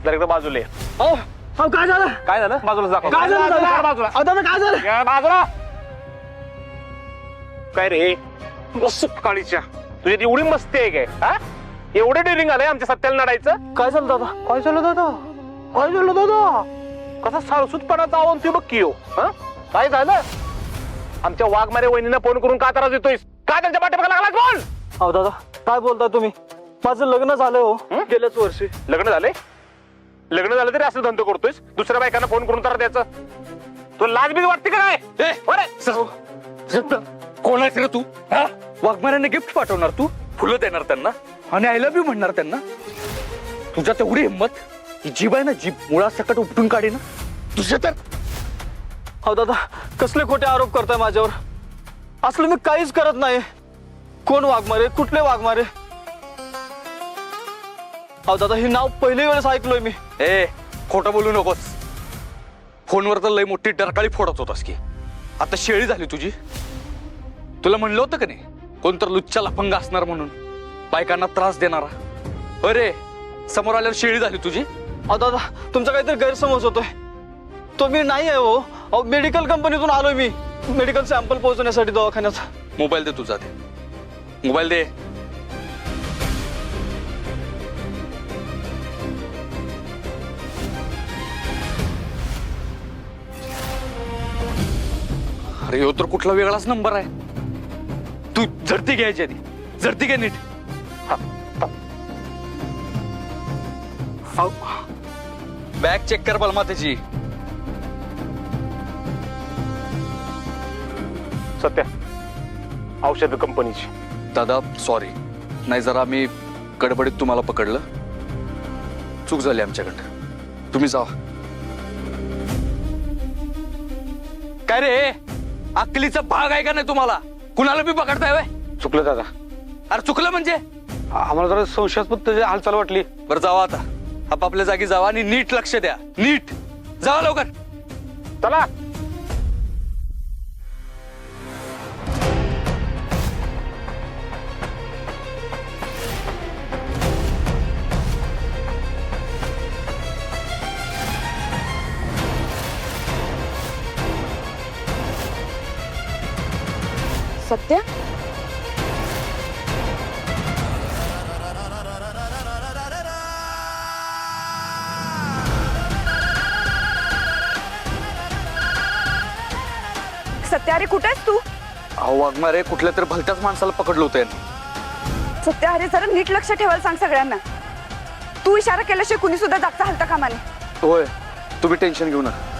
जरा एकदा बाजूला ये. काय झालं? काय झालं बाजूला दाखव. काय झालं दादा? बाजूला दादा काय झालं? या बाजूला. काय रे बस काळीच्या तुझी एवढी मस्ती आहे काय? हा एवढे डेअरिंग आलंय आमच्या सत्याला लढायचं. काय झालं दादा? काय झालं दादा? काय झालं दादा? कसा साळसूतपणाचा आवाज तू बघ की हो. काय झालं? आमच्या वाघमारे वहिनीनं फोन करून का त्रास देतोयस? का त्यांच्या पाठीमागे लागलास बोल? अहो दादा काय बोलताय तुम्ही? माझं लग्न झालं हो गेल्याच वर्षी. लग्न झालंय? लग्न झालं तरी असं धंदो करतोयस? दुसऱ्या बायकांना फोन करून त्रास द्यायचं? तुला लाज बीज वाटते का काय? कोण आहेस रे तू? वाघमाऱ्याने गिफ्ट पाठवणार तू? फुलं देणार त्यांना आणि आय लव्ह यू म्हणणार त्यांना? तुझ्या तेवढी हिंमत? ही जीभ आहे ना, जीभ मुळासकट उपटून काढी ना तुझ्या तर. अहो दादा कसले खोटे आरोप करताय माझ्यावर? असलं मी काहीच करत नाही. कोण वाघमारे? कुठले वाघमारे? अहो दादा हे नाव पहिली वेळेस ऐकलोय मी. ए खोटं बोलू नकोस. फोनवर तर लय मोठी डरकाळी फोडत होतास की. आता शेळी झाली तुझी. तुला म्हणलं होतं का नाही कोणतर लुच्चा लफंगा असणार म्हणून, बायकांना त्रास देणारा? अरे समोर आल्यावर शेळी झाली तुझी. अहो दादा तुमचा काहीतरी गैरसमज होतोय. तो मी नाही आहे हो. अहो मेडिकल कंपनीतून आलोय मी मेडिकल सॅम्पल पोहोचवण्यासाठी दवाखान्यात. मोबाईल दे तुझा. दे मोबाईल दे. अरे हो तर कुठला वेगळाच नंबर आहे. तू झडती घ्यायची आधी. झडती घे नीट. बॅग चेक कर बलमा त्याची. सत्या औषध कंपनीची. दादा सॉरी, नाही जरा आम्ही गडबडीत तुम्हाला पकडलं. चूक झाली आमच्याकडनं. तुम्ही जावा. काय रे अक्कलीचा भाग आहे का नाही तुम्हाला? कुणाला बी पकडताय वय? चुकलं दादा. अरे चुकलं म्हणजे? आम्हाला जरा संशयास्पद हालचाल वाटली. बरं जावा आता. आपापल्या जागी जावा आणि नीट लक्ष द्या. नीट जावा लवकर. चला. सत्या सत्या अरे कुठे आहेस तू? अहो वाघमारे कुठल्या तरी भलत्याच माणसाला पकडलं होतं यांनी. सत्या अरे जरा नीट लक्ष ठेवायला सांग सगळ्यांना. तू इशारा केल्याशिवाय कुणी सुद्धा जागता हलता कामा नये. होय तुम्ही टेन्शन घेऊ नका.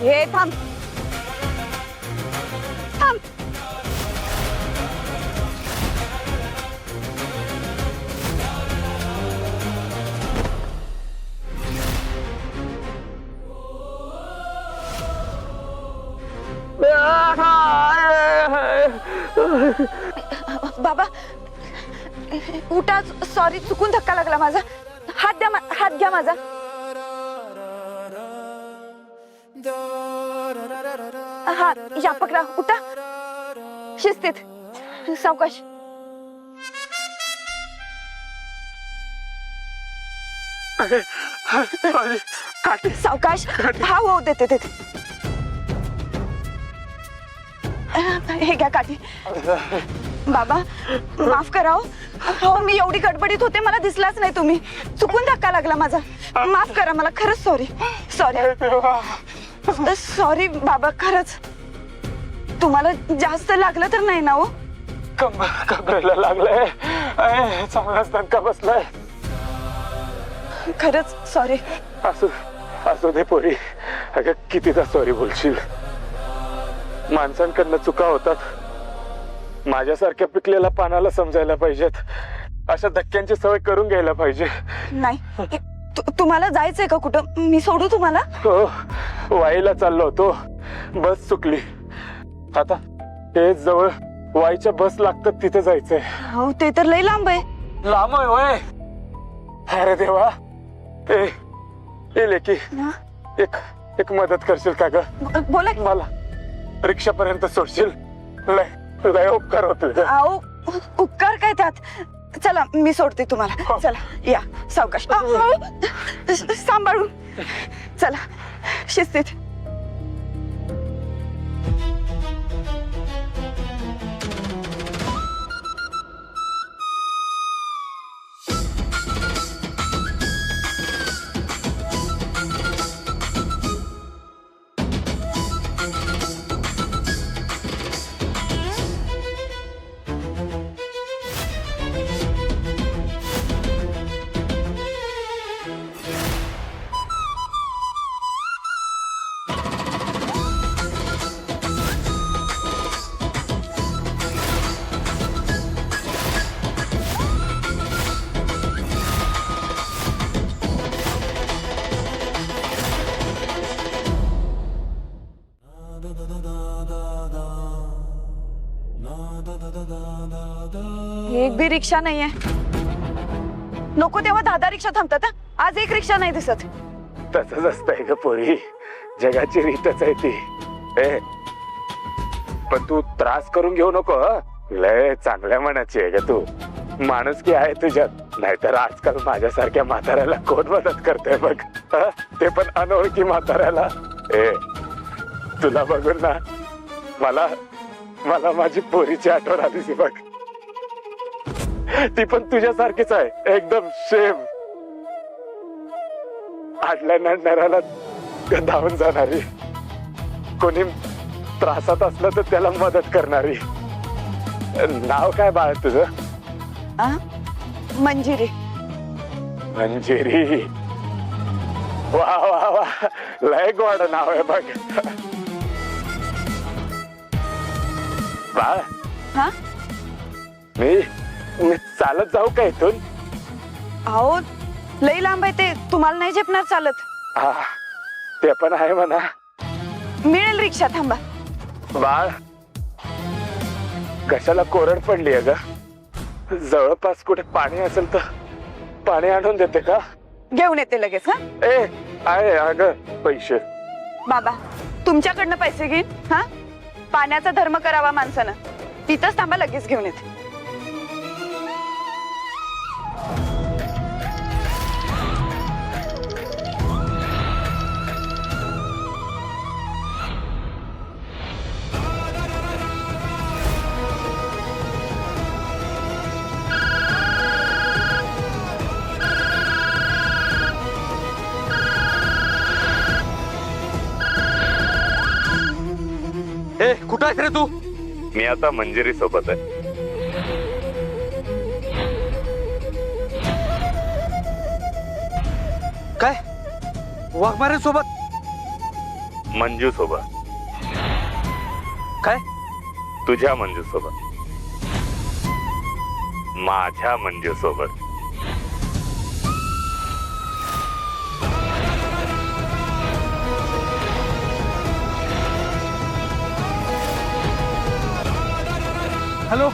हे थांब थांब. बाबा उठा. सॉरी चुकून धक्का लागला माझा. हात द्या. हात घ्या माझा. हा या पकडा. उठा शिस्तीत. सावकाश. सावकाश. हा हो देते देते. हे घ्या काठी. बाबा माफ करा हो. हो मी एवढी गडबडीत होते मला दिसलाच नाही तुम्ही. चुकून धक्का लागला माझा. माफ करा मला खरंच. सॉरी सॉरी सॉरी बाबा खरंच. तुम्हाला जास्त लागलं तर नाही ना हो? कमरेला लागलंय. चांगलाच धक्का बसलाय. खरंच सॉरी. असू दे पोरी. अगं कितीदा सॉरी बोलशील. माणसांकडनं चुका होतात. माझ्यासारख्या पिकलेल्या पानाला समजायला पाहिजेत. अशा धक्क्यांची सवय करून घ्यायला पाहिजे. नाही तुम्हाला जायचंय का कुठं? मी सोडू तुम्हाला? हो वाईला चाललो होतो. बस चुकली. आता हे जवळ वाईच्या बस लागतात तिथे जायचंय. हो ते तर लई लांब आहे. लांब आहे होय. अरे देवा. लेकी हा? एक मदत करशील का ग? बोला की. मला रिक्षापर्यंत सोडशील? लय उपकार होतील. आओ उपकार काय त्यात. चला मी सोडते तुम्हाला. चला या सावकाश. सांभाळून चला शिस्तीत. एक भी रिक्षा नाहीये. नको तेव्हा 10 रिक्षा थांबतात. आज एक रिक्षा नाही दिसत. तसंच असतंय ग पोरी. जगाची रीतच आहे ती. पण तू त्रास करून घेऊ नको. लय चांगल्या मनाची आहे ग तू. माणुसकी आहे तुझ्यात. नाहीतर आजकाल माझ्यासारख्या म्हाताऱ्याला कोण मदत करतोय बघ. ते पण अनोळखी म्हाताऱ्याला. तुला बघून ना मला माझी पोरीची आठवण आलीच बघ. ती पण तुझ्यासारखीच आहे एकदम सेम. आडल्या नडणाऱ्याला धावून जाणारी. कोणी त्रासात असलं तर त्याला मदत करणारी. नाव काय बाळ तुझं? मंजिरी. मंजिरी. वा वा वा. लय गोड नाव आहे बघ. बाळ हा मी चालत जाऊ का इथून? अहो लई लांब आहे ते. तुम्हाला नाही झेपणार चालत. हा ते पण आहे म्हणा. मिळेल रिक्षा. थांबा. बाळ कशाला कोरड पडली ग? जवळपास कुठे पाणी असेल तर पाणी आणून देते का? घेऊन येते लगेच. हा आहे अगं पैसे. बाबा तुमच्याकडनं पैसे घेईन. हा पाण्याचा धर्म करावा माणसानं. तिथंच थांबा लगेच घेऊन येते. कुठं आहेस रे तू? मी आता मंजिरी सोबत आहे. काय वाघमारे सोबत? मंजू सोबत. काय? तुझ्या मंजू सोबत. माझ्या मंजू सोबत. हॅलो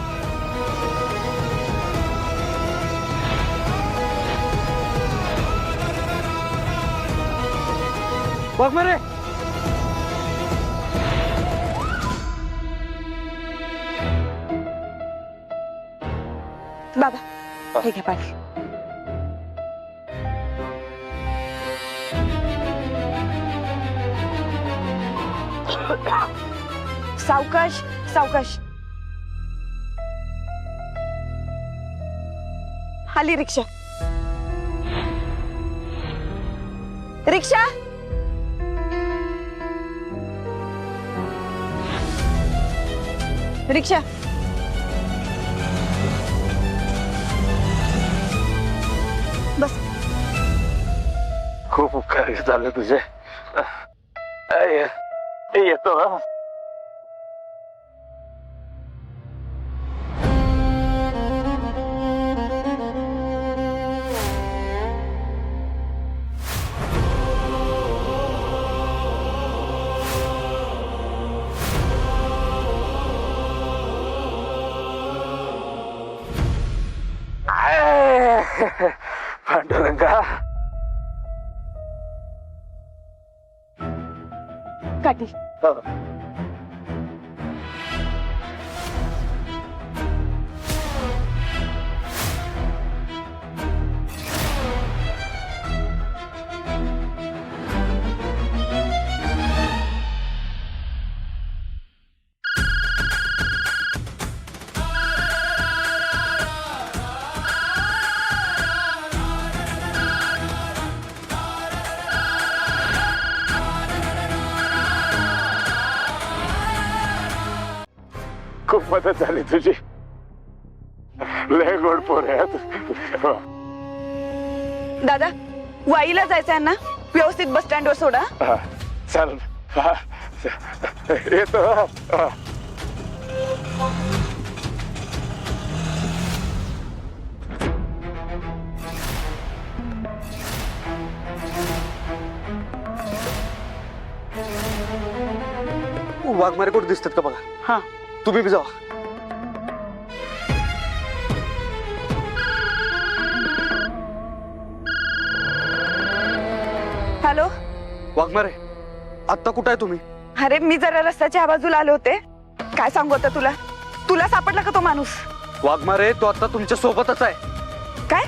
वाघमारे. बाबा हे घ्या पाणी. सावकाश सावकाश. आली रिक्षा. रिक्षा. रिक्षा. बस. खूप उपकार झाले तुझे. येतो हा. पांडुरंगा. काठी. खूप मदत झाली तुझी. लय गोड पोर आहे तू. दादा वाईला जायचंय ना, व्यवस्थित बस स्टँडवर सोडा. हा, चल. हा, येतो हा. हा. वाघमारे कुठे दिसतात का बघा. हा. तुम्ही बी जावा. हॅलो. वाघमारे आत्ता कुठं आहे तुम्ही? अरे मी जरा रस्त्याच्या बाजूला आले होते. काय सांगू आता तुला. तुला सापडला का तो माणूस? वाघमारे तो आता तुमच्या सोबतच आहे. काय?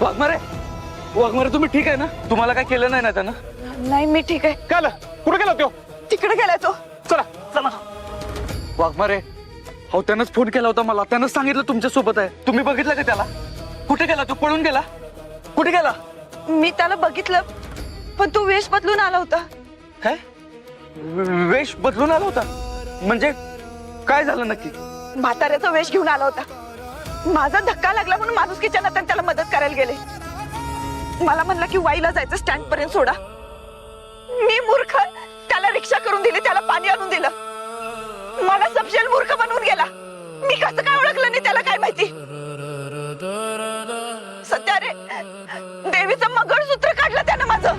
वाघमारे वाघमारे तुम्ही ठीक आहे ना? तुम्हाला काय केलं नाही ना त्यानं? नाही मी ठीक आहे. काय आलं? कुठे गेला तो? तिकडे गेलाय तो. चला चला. वाघमारे हो त्यानंच फोन केला होता मला. त्यानं सांगितलं तुमच्या सोबत आहे. तुम्ही बघितलं का त्याला? कुठे गेला तो? पळून गेला? कुठे गेला? मी त्याला बघितलं पण तो वेश बदलून आला होता. काय वेश बदलून आला होता? म्हणजे काय झालं नक्की? म्हाताऱ्याचा वेश घेऊन आला होता. माझा धक्का लागला म्हणून माणुसकीच्या नात्याने त्याला मदत करायला गेले. मला म्हणला की वाईला जायचं, स्टँड पर्यंत सोडा. मी मूर्ख त्याला रिक्षा करून दिली, त्याला पाणी आणून दिलं. मला सबशेल मूर्ख बनवून गेला. मी कसं काय ओळखलं नाही त्याला काय माहिती. सध्या रे देवीचं मंगळसूत्र काढलं त्यानं माझं.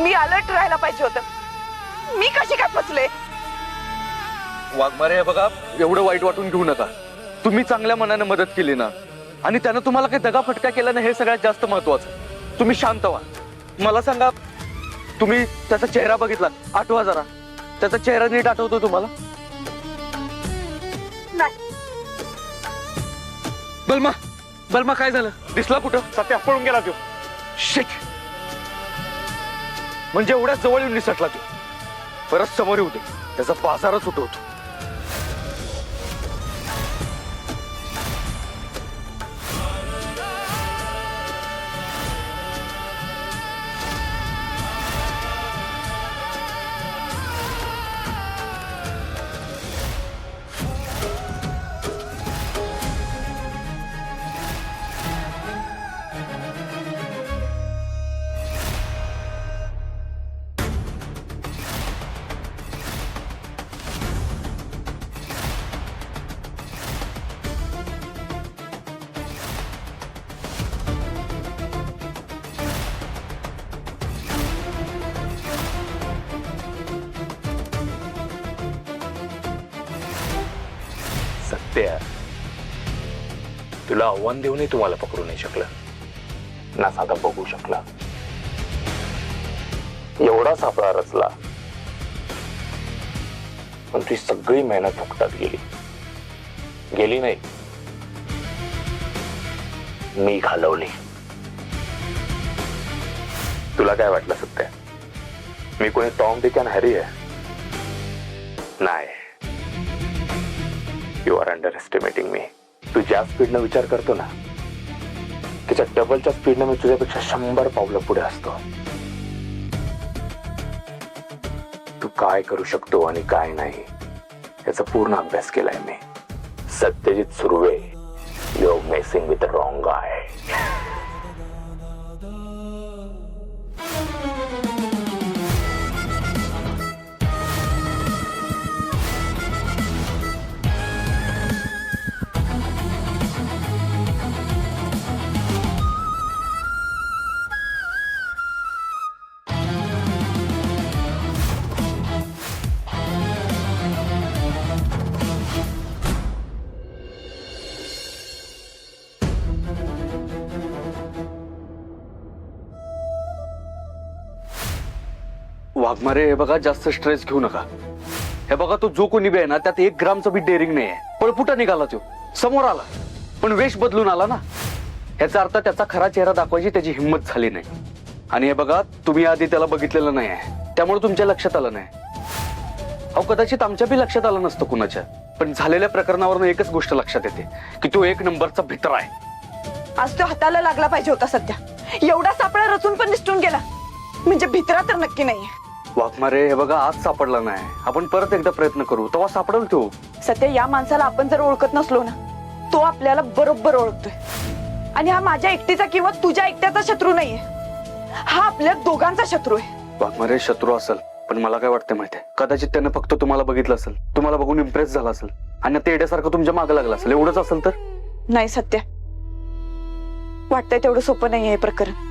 मी अलर्ट राहायला पाहिजे होतं. मी कशी काय फसले. वाघमारे बघा एवढं वाईट वाटून घेऊ नका. तुम्ही चांगल्या मनाने मदत केली ना आणि त्यानं तुम्हाला काही दगा फटका केला ना, हे सगळ्यात जास्त महत्वाचं. तुम्ही शांत व्हा. मला सांगा तुम्ही त्याचा चेहरा बघितला? आठवा जरा. त्याचा चेहरा नीट आठवतो तुम्हाला? नाही. बलमा बलमा काय झालं? दिसला कुठं? सत्या पळून गेला तो. शिट. म्हणजे एवढ्या जवळ येऊन निसटला तो. परत समोर येऊ दे, त्याचा बाजारच उठवतो. सत्य तुला आव्हान देऊनही तुम्हाला पकडू नाही शकलं ना, साधा बघू शकला. एवढा सापळा रचला पण तुझी सगळी मेहनत फुकटात गेली नाही, मी घालवली. तुला काय वाटलं सत्य, मी कोणी टॉम डिक अँड हॅरी आहे? नाही, यू आर अंडर एस्टिमेटिंग मी. तू ज्या स्पीडनं विचार करतो ना त्याच्या डबलच्या स्पीडनं मी तुझ्यापेक्षा 100 पावलं पुढे असतो. तू काय करू शकतो आणि काय नाही याचा पूर्ण अभ्यास केलाय मी. Satyajit Surve, you are messing with the wrong guy. Waghmare, हे बघा जास्त स्ट्रेस घेऊ नका. हे बघा तो जो कोणी बी आहे ना त्यात 1 ग्रामचं बी डेअरिंग नाहीये. पळपुटा निघाला तो, समोर आला पण वेश बदलून आला ना. याचा अर्थ त्याचा खरा चेहरा दाखवायची त्याची हिंमत झाली नाही. आणि हे बघा तुम्ही आधी त्याला बघितलेलं नाही आहे त्यामुळे तुमच्या लक्षात आलं नाही. अहो कदाचित आमच्या बी लक्षात आलं नसतं कुणाच्या, पण झालेल्या प्रकरणावरून एकच गोष्ट लक्षात येते की तो 1 नंबरचा भित्र आहे. आज तो हाताला लागला पाहिजे होता सध्या. एवढा सापळा रचून पण निसटून गेला म्हणजे भित्रा तर नक्की नाहीये. वाघमारे, हे बघा आज सापडला नाही, आपण परत एकदा प्रयत्न करू तेव्हा सापडेल तो. सध्या या माणसाला आपण जर ओळखत नसलो ना तो आपल्याला बरोबर ओळखतोय. आणि हा माझ्या एकटीचा किंवा तुझ्या एकट्याचा शत्रू नाहीये, हा आपल्या दोघांचा शत्रू आहे. वाघमारे शत्रू असेल पण मला काय वाटतं माहितीये, कदाचित त्यानं फक्त तुम्हाला बघितलं असेल, तुम्हाला बघून इम्प्रेस झाला असेल आणि ते येड्यासारखं तुमच्या मागे लागला असेल. एवढंच असेल तर? नाही सत्या, वाटतंय तेवढं सोपं नाहीये हे प्रकरण.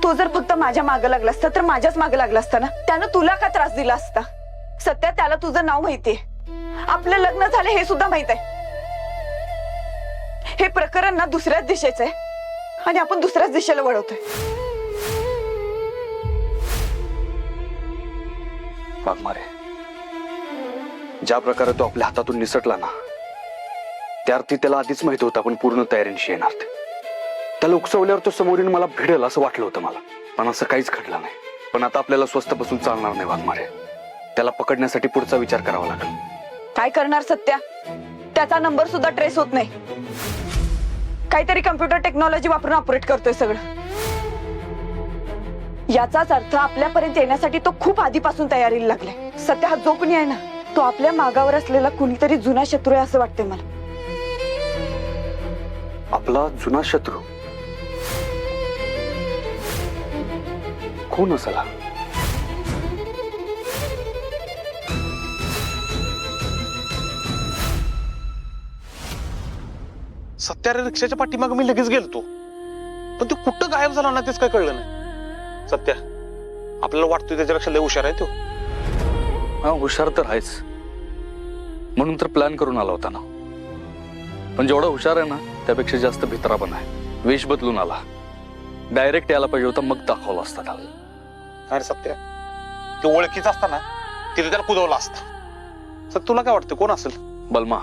तो जर फक्त माझ्या मागे लागला असता तर माझ्याच मागे लागला असता ना. त्यानं तुला का त्रास दिला असता? सत्या त्याला तुझं नाव माहितीये, आपलं लग्न झालं हे सुद्धा माहित आहे. हे प्रकरण ना दुसऱ्याच दिशेचं आहे आणि आपण दुसऱ्याच दिशेला वळवतोय. वाघमारे, ज्या प्रकारे तो आपल्या हातातून निसटला ना त्या अर्थी त्याला आधीच माहित होतं आपण पूर्ण तयारीनिशी येणार. त्याला उकसवल्यावर तो समोर येऊन मला भिडेल असं वाटलं होतं मला, पण असं काहीच घडलं नाही. पण आता आपल्याला स्वस्त बसून चालणार नाही वाघमारे, त्याला पकडण्यासाठी पुढचा विचार करावा लागेल. काय करणार सत्या? त्याचा नंबर सुद्धा ट्रेस होत नाही. काहीतरी कम्प्युटर टेक्नॉलॉजी वापरून ऑपरेट करतोय सगळं. याचाच अर्थ आपल्यापर्यंत येण्यासाठी तो खूप आधीपासून तयारीला लागलाय. सत्या हा जो कुणी आहे ना तो आपल्या मागावर असलेला कुणीतरी जुना शत्रू आहे असं वाटतंय मला. आपला जुना शत्रू कोण असेल? सत्या रिक्षाच्या पाठीमाग मी लगेच गेलतो पण तो कुठं गायब झाला ना तेच काय कळलं नाही. सत्या आपल्याला वाटतोय त्याच्यापेक्षा लय हुशार आहे तो. हा हुशार तर आहेच, म्हणून तर प्लॅन करून आला होता ना. पण जेवढा हुशार आहे ना त्यापेक्षा जास्त भित्रा पण आहे. वेश बदलून आला, डायरेक्ट यायला पाहिजे होता मग दाखवला असता त्याला. अरे सत्या तो ओळखीचा असताना तिथे त्याला कुदवला असता. सर तुला काय वाटतं कोण असेल? बलमा,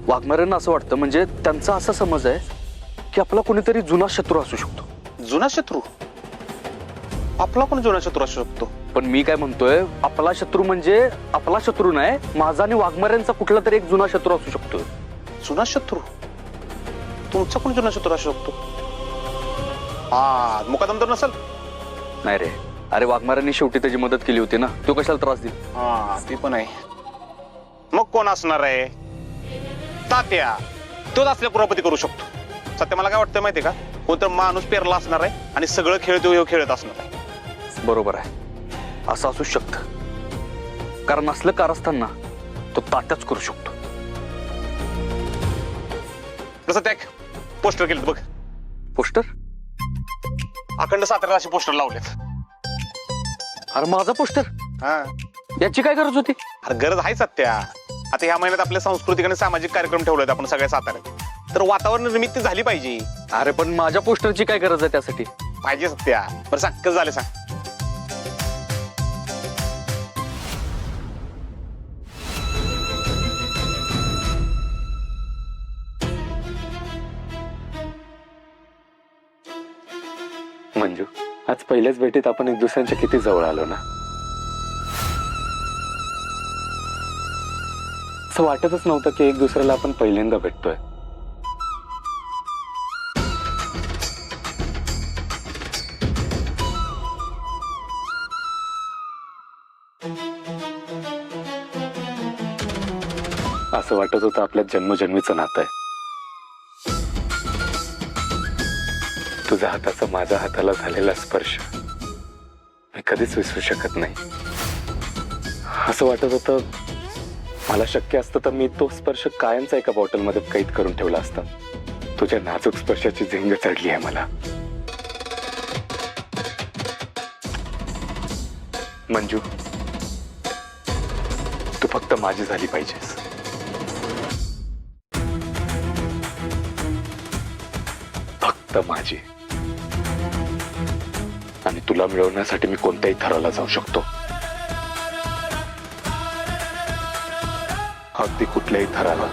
वाघमारेंना असं वाटतं म्हणजे त्यांचा असा समज आहे की आपला कोणीतरी जुना शत्रू असू शकतो. जुना शत्रू? आपला कोण जुना शत्रू असू शकतो? पण मी काय म्हणतोय, आपला शत्रू म्हणजे आपला शत्रू नाही, माझा आणि वाघमारेंचा कुठला तरी एक जुना शत्रू असू शकतो. जुना शत्रू? तुमचा कोण जुना शत्रू असू शकतो? हा मुकादम तर नसेल? नाही रे, अरे वाघमारेंनी शेवटी त्याची मदत केली होती ना, तो कशाला त्रास देईल? हा ती पण आहे. मग कोण असणार आहे? तात्या. तोच असल्या कुरापती करू शकतो. सत्य मला काय वाटतं माहितीये का, कोणतर माणूस पेरला असणार आहे आणि सगळं खेळतो खेळत असणार आहे. बरोबर आहे, असं असू शकतं. कारण असलं कारस्थान ना तो तात्याच करू शकतो. कसं त्या पोस्टर केलेत बघ. पोस्टर? अखंड साताऱ्याला असे पोस्टर लावलेत. अरे माझा पोस्टर? हा याची काय गरज होती? अरे गरज आहे सत्या. आता ह्या महिन्यात आपले सांस्कृतिक आणि सामाजिक कार्यक्रम ठेवलेत आपण सगळ्या साताऱ्यात, तर वातावरण निर्मिती झाली पाहिजे. अरे पण माझ्या पोस्टरची काय गरज आहे त्यासाठी? पाहिजे सत्या. बरं सांग कसं झालं सांग. मंजू, आज पहिल्याच भेटीत आपण एक दुसऱ्यांच्या किती जवळ आलो ना. असं वाटतच नव्हतं की एक दुसऱ्याला आपण पहिल्यांदा भेटतोय. असं वाटत होतं आपल्या जन्मजन्मीचं नातं आहे. तुझ्या हाताचा माझ्या हाताला झालेला स्पर्श मी कधीच विसरू शकत नाही. असं वाटत होतं मला शक्य असतं तर मी तो स्पर्श कायमचा एका बॉटलमध्ये कैद करून ठेवला असता. तुझ्या नाजूक स्पर्शाची झिंग चढली आहे मला. मंजू, तू फक्त माझी झाली पाहिजेस. फक्त माझी. आणि तुला मिळवण्यासाठी मी कोणत्याही थराला जाऊ शकतो. अगदी कुठल्याही थराला.